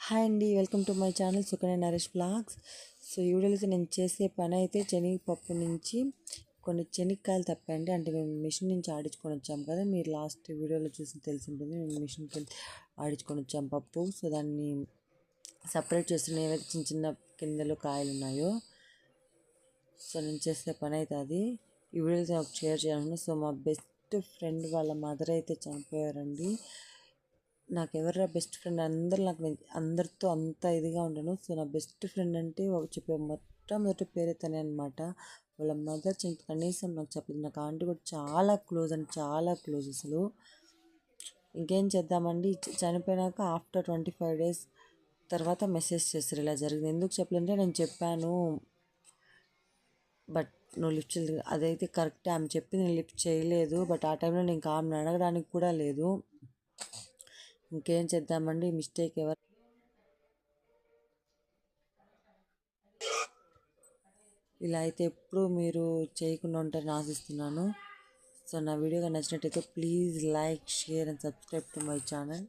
Hi అండి, welcome to my channel Sukanya Naresh blogs. So ఈ వీడియోలో నేను చేసే పని అయితే శనగపప్పు నుంచి కొన్ని శనక్కాయలు తప్పండి. అంటే మేము మిషన్ నుంచి ఆడించుకొని వచ్చాము కదా, మీరు లాస్ట్ వీడియోలో చూసి తెలిసి ఉంటుంది. మేము మిషన్కి ఆడించుకొని వచ్చాము పప్పు. సో దాన్ని సపరేట్ చేస్తున్న ఏవైతే చిన్న చిన్న కిందలు కాయలు ఉన్నాయో, సో నేను చేసే పని అయితే అది ఈ వీడియోతో నాకు షేర్ చేయాలని. సో మా బెస్ట్ ఫ్రెండ్ వాళ్ళ మదర్ అయితే చనిపోయారండి. నాకు ఎవరు బెస్ట్ ఫ్రెండ్ అందరితో అంత ఇదిగా ఉండను. సో నా బెస్ట్ ఫ్రెండ్ అంటే చెప్పే మొట్టమొదటి పేరే తనే అనమాట. వాళ్ళ మదర్ కనీసం నాకు చెప్పలేదు. నాకు ఆంటీ కూడా చాలా క్లోజ్ అండి, చాలా క్లోజ్ అసలు. ఇంకేం చేద్దామండి, చనిపోయినాక ఆఫ్టర్ 25 days తర్వాత మెసేజ్ చేస్తారు ఇలా జరిగింది. ఎందుకు చెప్పలేదంటే నేను చెప్పాను బట్ నువ్వు లిఫ్ట్ చేయలేదు. అదైతే కరెక్టే, ఆమె చెప్పింది నేను లిఫ్ట్ చేయలేదు. బట్ ఆ టైంలో నేను ఆమెను అడగడానికి కూడా లేదు. ఇంకేం చేద్దామండి, మిస్టేక్ ఇలా అయితే ఎప్పుడు మీరు చేయకుండా ఉంటారని ఆశిస్తున్నాను. సో నా వీడియోగా నచ్చినట్టయితే please like, share and subscribe to my channel.